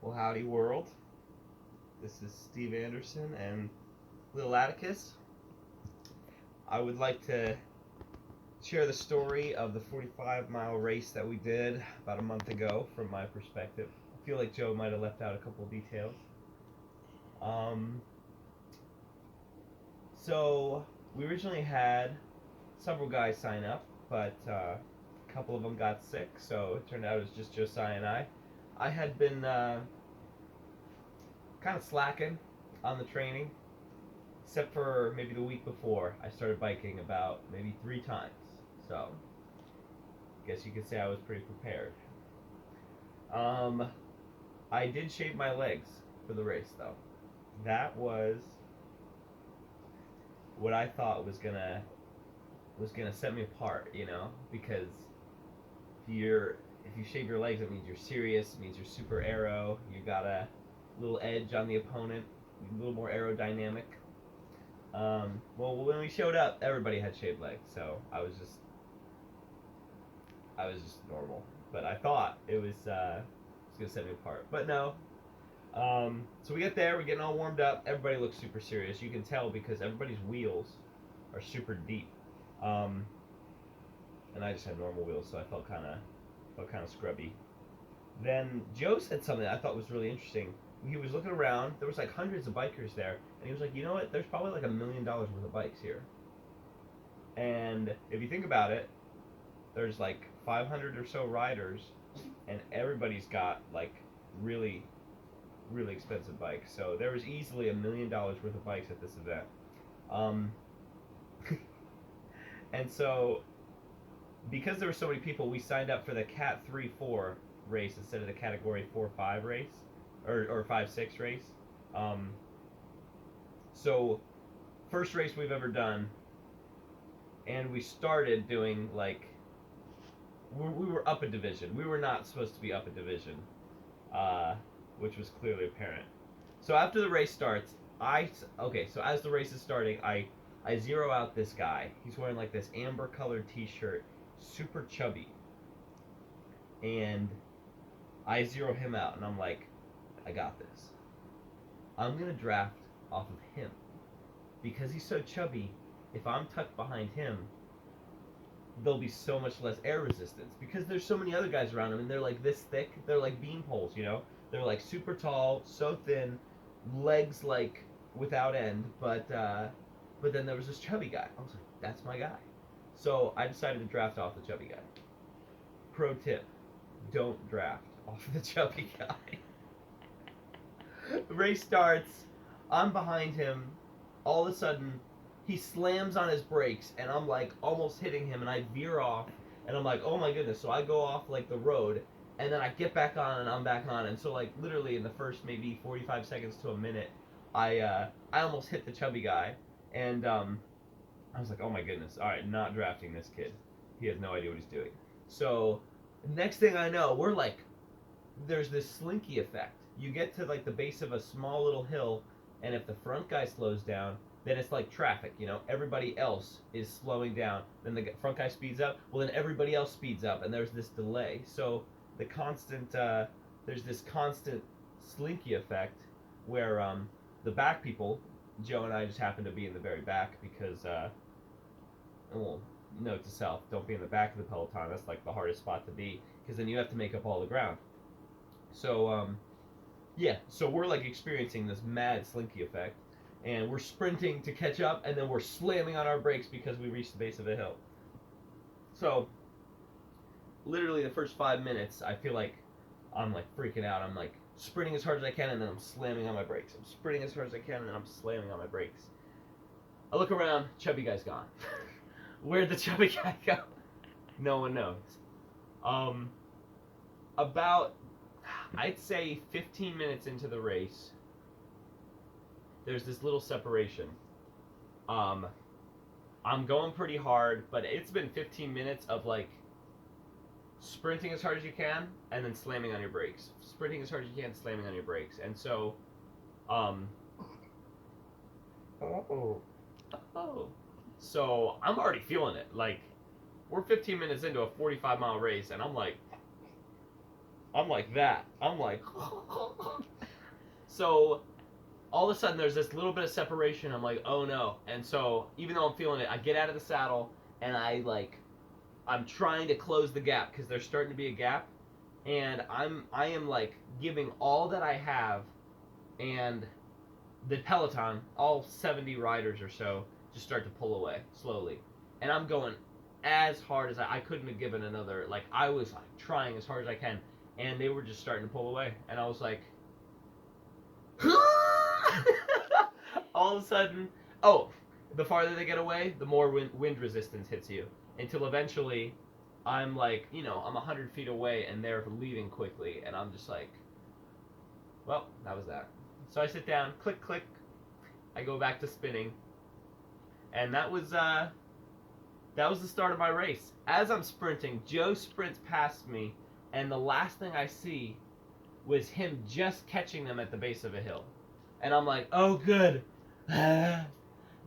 Well, howdy, world. This is Steve Anderson and Little Atticus. I would like to share the story of the 45-mile race that we did about a month ago from my perspective. I feel like Joe might have left out a couple of details. Um, so, we originally had several guys sign up, but a couple of them got sick, so it turned out it was just Josiah and I. I had been kind of slacking on the training, except for maybe the week before. I started biking about maybe 3 times, so I guess you could say I was pretty prepared. Um, I did shave my legs for the race, though. That was what I thought was gonna set me apart, because if you shave your legs, it means you're serious. It means you're super aero. You got a little edge on the opponent, a little more aerodynamic. Well, when we showed up, everybody had shaved legs, so I was just normal. But I thought it was gonna set me apart, but no. So we get there, we're getting all warmed up. Everybody looks super serious. You can tell because everybody's wheels are super deep, um, and I just had normal wheels, so I felt kind of scrubby. Then Joe said something I thought was really interesting. He was looking around. There was like hundreds of bikers there, and he was like, "You know what? There's probably like $1 million worth of bikes here." And if you think about it, there's like 500 or so riders, and everybody's got like really, really expensive bikes. So there was easily $1 million worth of bikes at this event. Um, and so because there were so many people, we signed up for the Cat 3-4 race instead of the Category 4-5 race, or 5-6 race. Um, so, first race we've ever done, and we started doing like we were up a division. We were not supposed to be up a division, uh, which was clearly apparent. So after the race starts, So as the race is starting, I zero out this guy. He's wearing like this amber colored T-shirt, super chubby, and I zero him out, and I'm like, I got this. I'm gonna draft off of him because he's so chubby. If I'm tucked behind him, there'll be so much less air resistance because there's so many other guys around him, and they're like this thick. They're like bean poles. They're like super tall, so thin, legs like without end. But then there was this chubby guy. I was like, that's my guy. So I decided to draft off the chubby guy. Pro tip: don't draft off the chubby guy. Race starts. I'm behind him. All of a sudden, he slams on his brakes, and I'm like almost hitting him, and I veer off, and I'm like, oh my goodness. So I go off like the road, and then I get back on, and I'm back on, and so like literally in the first maybe 45 seconds to a minute, I almost hit the chubby guy, and I was like, oh my goodness. All right, not drafting this kid. He has no idea what he's doing. So next thing I know, we're like there's this slinky effect. You get to like the base of a small little hill, and if the front guy slows down, then it's like traffic. Everybody else is slowing down. Then the front guy speeds up. Well, then everybody else speeds up, and there's this delay. So there's this constant slinky effect where the back people, Joe and I just happen to be in the very back because, well, note to self, don't be in the back of the peloton. That's like the hardest spot to be because then you have to make up all the ground. So yeah, so we're like experiencing this mad slinky effect, and we're sprinting to catch up, and then we're slamming on our brakes because we reached the base of the hill. So literally the first 5 minutes, I feel like I'm like freaking out. I'm like sprinting as hard as I can, and then I'm slamming on my brakes. I'm sprinting as hard as I can, and then I'm slamming on my brakes. I look around, chubby guy's gone. Where'd the chubby guy go? No one knows. Um, about I'd say 15 minutes into the race, there's this little separation. Um, I'm going pretty hard, but it's been 15 minutes of like sprinting as hard as you can and then slamming on your brakes. Sprinting as hard as you can, slamming on your brakes. And so, um, oh, so I'm already feeling it. Like, we're 15 minutes into a 45-mile race, and I'm like, I'm like that. I'm like, so all of a sudden there's this little bit of separation. I'm like, oh no. And so even though I'm feeling it, I get out of the saddle and I'm trying to close the gap because there's starting to be a gap, and I am like giving all that I have, and the peloton, all 70 riders or so, just start to pull away slowly, and I'm going as hard as I couldn't have given another, like I was like trying as hard as I can, and they were just starting to pull away, and I was like, all of a sudden, oh, the farther they get away, the more wind resistance hits you, until eventually I'm like, I'm 100 feet away and they're leaving quickly, and I'm just like, well, that was that. So I sit down, click, click, I go back to spinning, and that was the start of my race. As I'm sprinting, Joe sprints past me, and the last thing I see was him just catching them at the base of a hill. And I'm like, oh, good.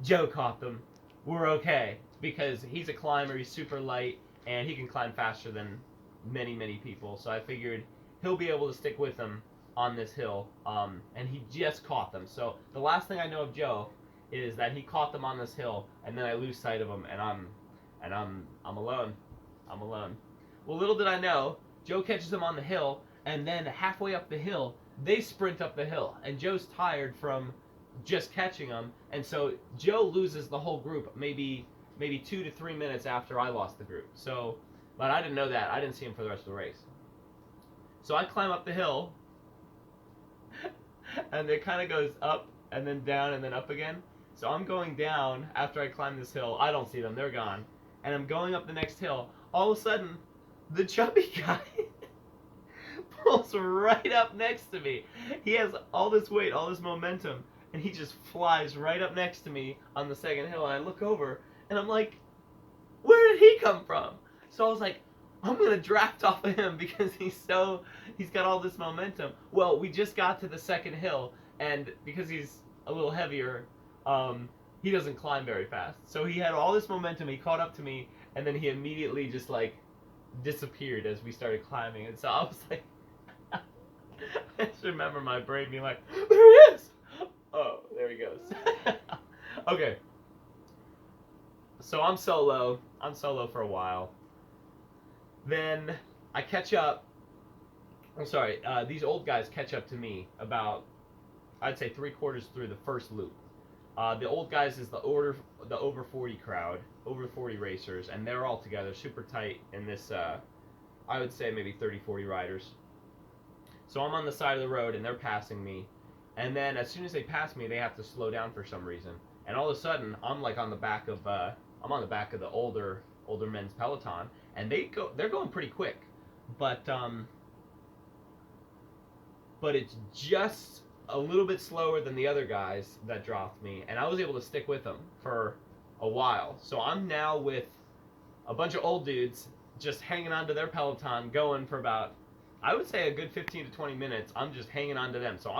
Joe caught them. We're okay. Because he's a climber, he's super light, and he can climb faster than many, many people. So I figured he'll be able to stick with them on this hill. And he just caught them. So the last thing I know of Joe is that he caught them on this hill, and then I lose sight of him, and I'm alone. I'm alone. Well, little did I know, Joe catches them on the hill, and then halfway up the hill, they sprint up the hill, and Joe's tired from just catching them, and so Joe loses the whole group maybe 2 to 3 minutes after I lost the group. So, but I didn't know that. I didn't see him for the rest of the race. So I climb up the hill, and it kind of goes up and then down and then up again. So I'm going down after I climb this hill. I don't see them. They're gone. And I'm going up the next hill. All of a sudden, the chubby guy pulls right up next to me. He has all this weight, all this momentum, and he just flies right up next to me on the second hill. And I look over, and I'm like, where did he come from? So I was like, I'm gonna draft off of him because he's got all this momentum. Well, we just got to the second hill, and because he's a little heavier, he doesn't climb very fast. So he had all this momentum. He caught up to me, and then he immediately just like disappeared as we started climbing. And so I was like, I just remember my brain being like, there he is. Oh, there he goes. Okay. So I'm solo for a while. Then I catch up. I'm sorry, these old guys catch up to me about, I'd say 3/4 through the first loop. The old guys is the over 40 crowd, over 40 racers, and they're all together, super tight in this, I would say maybe 30, 40 riders. So I'm on the side of the road, and they're passing me. And then as soon as they pass me, they have to slow down for some reason. And all of a sudden, I'm like on the back of the older men's peloton, and they're going pretty quick, but it's just a little bit slower than the other guys that dropped me, and I was able to stick with them for a while. So I'm now with a bunch of old dudes just hanging on to their peloton, going for about, I would say, a good 15 to 20 minutes. I'm just hanging on to them. So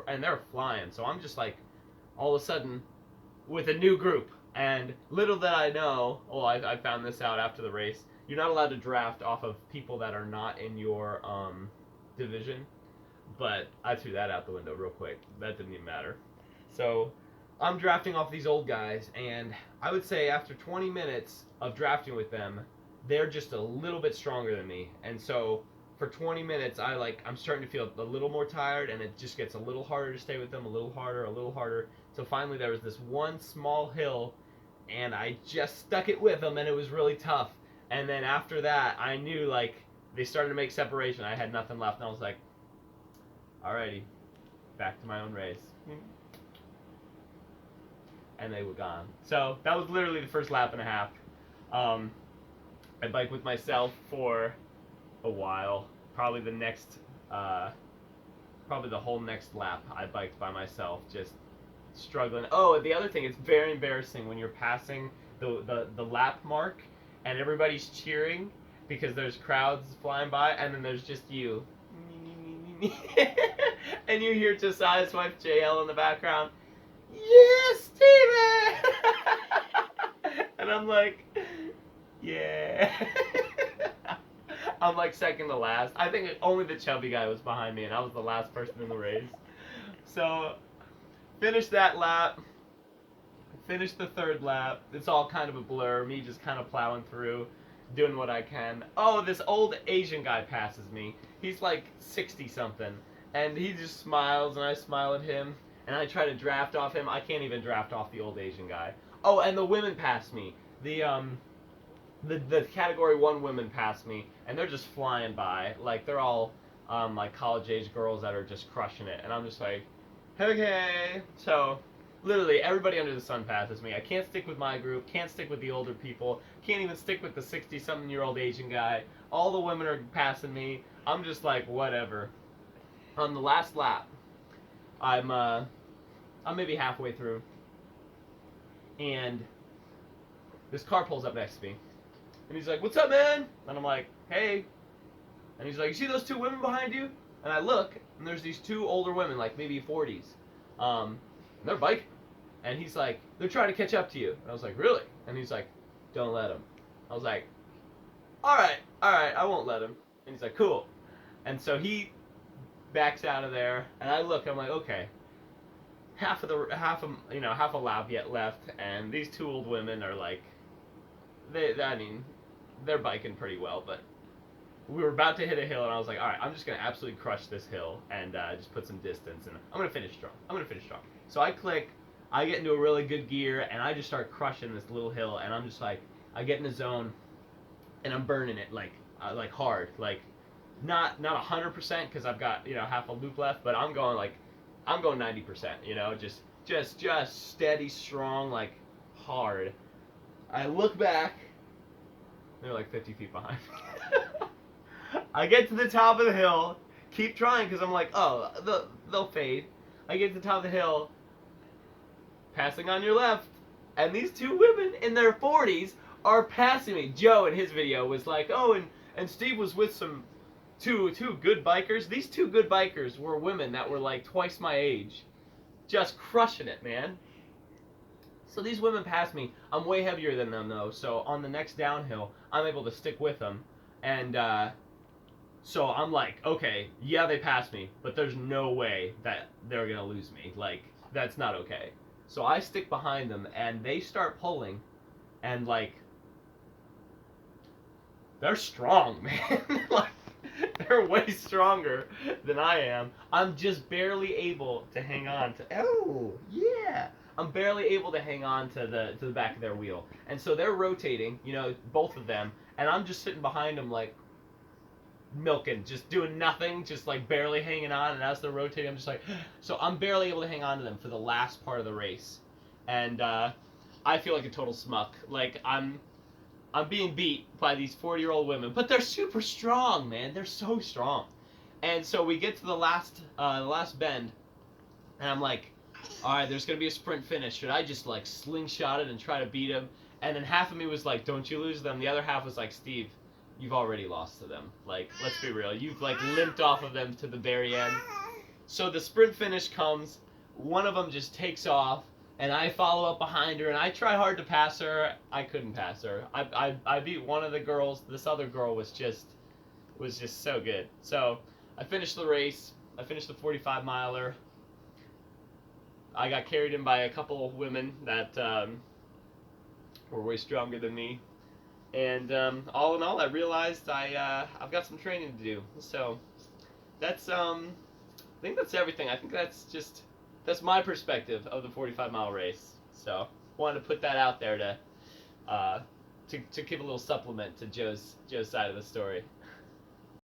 and they're flying. So I'm just like, all of a sudden, with a new group. And little that I know, I found this out after the race, you're not allowed to draft off of people that are not in your division. But I threw that out the window real quick. That didn't even matter. So I'm drafting off these old guys, and I would say after 20 minutes of drafting with them, they're just a little bit stronger than me. And so for 20 minutes, I'm starting to feel a little more tired, and it just gets a little harder to stay with them, a little harder. So finally there was this one small hill, and I just stuck it with them, and it was really tough. And then after that, I knew, like, they started to make separation. I had nothing left, and I was like, alrighty, back to my own race. And they were gone. So that was literally the first lap and a half. I biked with myself for a while. Probably the whole next lap I biked by myself, just struggling. Oh, the other thing, it's very embarrassing when you're passing the lap mark and everybody's cheering because there's crowds flying by, and then there's just you. And you hear Josiah's wife JL in the background. Yes, Steven! And I'm like, yeah. I'm like second to last. I think only the chubby guy was behind me, and I was the last person in the race. So, finished that lap. Finished the third lap. It's all kind of a blur. Me just kind of plowing through, doing what I can. Oh, this old Asian guy passes me. He's like 60 something, and he just smiles, and I smile at him, and I try to draft off him. I can't even draft off the old Asian guy. Oh, and the women pass me. The category 1 women pass me, and they're just flying by. Like, they're all like college age girls that are just crushing it, and I'm just like, okay. So literally everybody under the sun passes me. I can't stick with my group, can't stick with the older people, can't even stick with the 60-something-year-old Asian guy. All the women are passing me. I'm just like, whatever. On the last lap, I'm maybe halfway through, and this car pulls up next to me. And he's like, "What's up, man?" And I'm like, "Hey." And he's like, "You see those 2 women behind you?" And I look, and there's these 2 older women, like maybe 40s. And they're biking. And he's like, "They're trying to catch up to you." And I was like, "Really?" And he's like, "Don't let them." I was like, all right, I won't let him. And he's like, "Cool." And so he backs out of there, and I look, I'm like, okay, half a lap yet left, and these 2 old women are like, they're biking pretty well, but we were about to hit a hill, and I was like, all right, I'm just gonna absolutely crush this hill and just put some distance, and I'm gonna finish strong. So I click, I get into a really good gear, and I just start crushing this little hill, and I'm just like, I get in the zone, and I'm burning it like hard, like not 100% because I've got half a loop left, but I'm going 90%, just steady, strong, like hard. I look back, they're like 50 feet behind me. I get to the top of the hill, keep trying because I'm like, oh, they'll fade. I get to the top of the hill, passing on your left, and these 2 women in their 40s are passing me. Joe in his video was like, oh, and Steve was with some two good bikers. These 2 good bikers were women that were like twice my age, just crushing it, man. So these women pass me. I'm way heavier than them though, so on the next downhill, I'm able to stick with them, and so I'm like, okay, yeah, they passed me, but there's no way that they're gonna lose me. Like, that's not okay. So I stick behind them, and they start pulling, and like, they're strong, man. Like, they're way stronger than I am. I'm just barely able to hang on to. Oh, yeah. I'm barely able to hang on to the back of their wheel, and so they're rotating, both of them, and I'm just sitting behind them like milking, just doing nothing, just like barely hanging on. And as they're rotating, I'm just like, so I'm barely able to hang on to them for the last part of the race, and I feel like a total smuck. Like I'm being beat by these 40-year-old women, but they're super strong, man. They're so strong. And so we get to the last bend, and I'm like, all right, there's gonna be a sprint finish. Should I just like slingshot it and try to beat him? And then half of me was like, don't you lose them. The other half was like, Steve, you've already lost to them. Like, let's be real. You've like limped off of them to the very end. So the sprint finish comes. One of them just takes off, and I follow up behind her, and I try hard to pass her. I couldn't pass her. I beat one of the girls. This other girl was just so good. So I finished the race. I finished the 45-miler. I got carried in by a couple of women that were way stronger than me. And all in all, I realized I've got some training to do. So that's I think that's everything. I think that's my perspective of the 45-mile race. So wanted to put that out there to give a little supplement to Joe's side of the story.